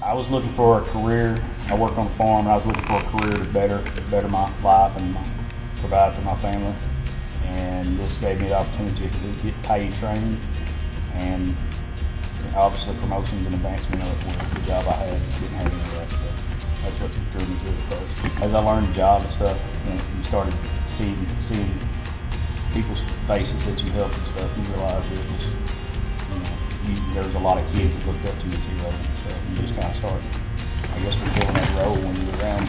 I was looking for a career. I worked on a farm, and I was looking for a career to better my life and provide for my family. And this gave me the opportunity to get paid training, and obviously promotions and advancement of the job I had. Didn't have any of that, so that's what drew me to it first. As I learned the job and stuff, you started seeing people's faces that you helped and stuff, you realized it was, there was a lot of kids that looked up to you as heroes and stuff. You just kind of started, I guess, fulfilling that role when you were around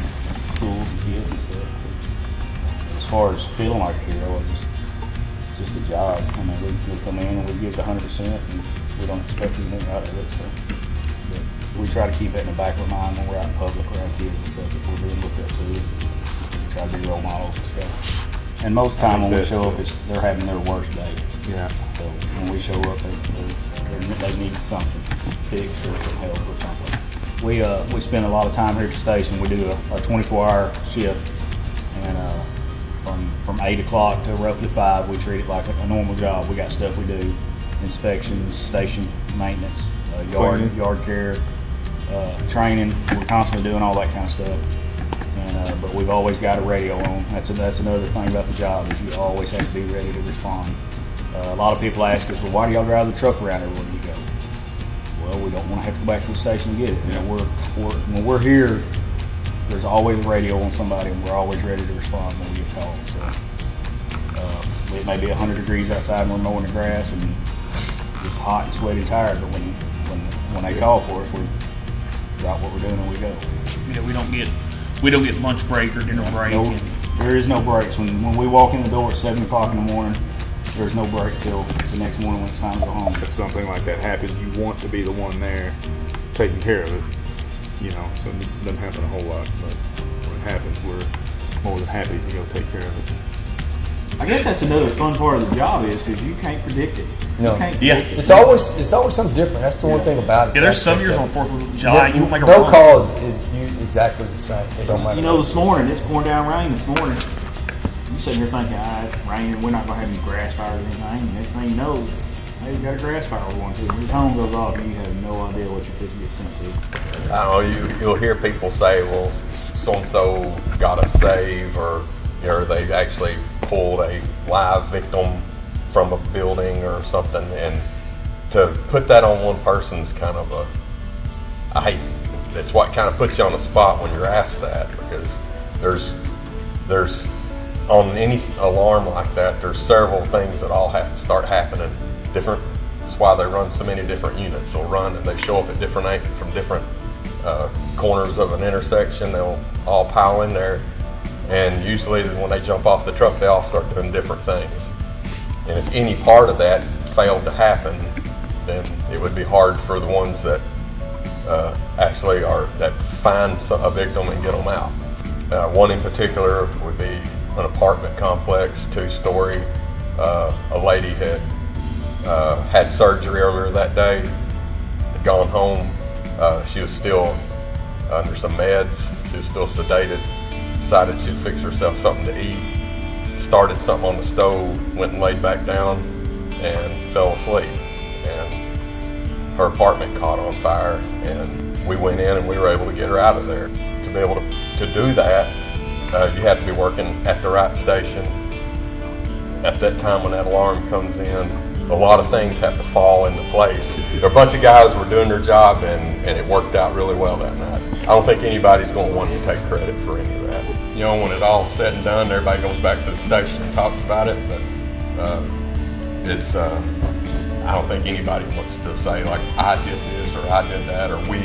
schools and kids and stuff. But as far as feeling like a hero, it's just a job. I mean, we come in and we give it 100% and we don't expect anything out of it. So, but we try to keep that in the back of our mind when we're out in public around kids and stuff. If we're being looked up to, we try to be role models and stuff. And most of the time when we show up, they're having their worst day. Yeah. So when we show up, they need something, big or some help or something. We spend a lot of time here at the station. We do a 24-hour shift, and from 8 o'clock to roughly 5, we treat it like a normal job. We got stuff we do, inspections, station maintenance, yard care, training. We're constantly doing all that kind of stuff. But we've always got a radio on. That's another thing about the job, is you always have to be ready to respond. A lot of people ask us, well, why do y'all drive the truck around everywhere you go? Well, we don't want to have to go back to the station to get it. When we're here, there's always a radio on somebody, and we're always ready to respond when we get called. So it may be 100 degrees outside and we're mowing the grass, and it's hot and sweaty and tired, but when they call for us, we drop what we're doing and we go. Yeah, we don't get lunch break or dinner break. No, there is no breaks. When we walk in the door at 7 o'clock in the morning, there's no break till the next morning when it's time to go home. If something like that happens, you want to be the one there taking care of it, so it doesn't happen a whole lot, but when it happens, we're more than happy to go take care of it. I guess that's another fun part of the job, is because you can't predict it. No. You can't Yeah. predict it. It's always something different. That's the one thing about it. Yeah, there's some years on 4th of July you won't make a no run. cause is exactly the same. It don't matter. This morning, it's pouring down rain this morning. You sitting here thinking, it's raining, we're not going to have any grass fires or anything. And next thing you know, hey, we got a grass fire we're going to. Your phone goes off and you have no idea what your kids get sent to. I don't know, you'll hear people say, well, so-and-so got a save, or they actually pulled a live victim from a building or something, and to put that on one person's kind of that's what kind of puts you on the spot when you're asked that, because there's on any alarm like that, there's several things that all have to start happening different. That's why they run so many different units. They'll run and they show up at different angles from different corners of an intersection. They'll all pile in there, and usually when they jump off the truck, they all start doing different things. And if any part of that failed to happen, then it would be hard for the ones that actually that find a victim and get them out. One in particular would be an apartment complex, 2-story. A lady had surgery earlier that day, had gone home. She was still under some meds. She was still sedated. Decided she'd fix herself something to eat. Started something on the stove, went and laid back down and fell asleep. And her apartment caught on fire, and we went in and we were able to get her out of there. To be able to do that, you have to be working at the right station at that time when that alarm comes in. A lot of things have to fall into place. A bunch of guys were doing their job, and it worked out really well that night. I don't think anybody's going to want to take credit for any of that. When it's all said and done, everybody goes back to the station and talks about it, but I don't think anybody wants to say, like, I did this or I did that, or we,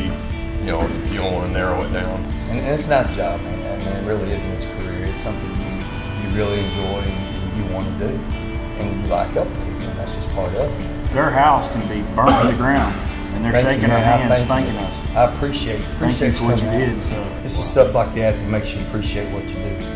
you don't want to narrow it down. And it's not a job, man. It really isn't. It's a career. It's something you really enjoy and you want to do. And you like helping people, and that's just part of it. Their house can be burnt to the ground, and they're shaking our hands, thanking us. I appreciate Thank you for what you coming out. did. So. It's just stuff like that that makes you appreciate what you do.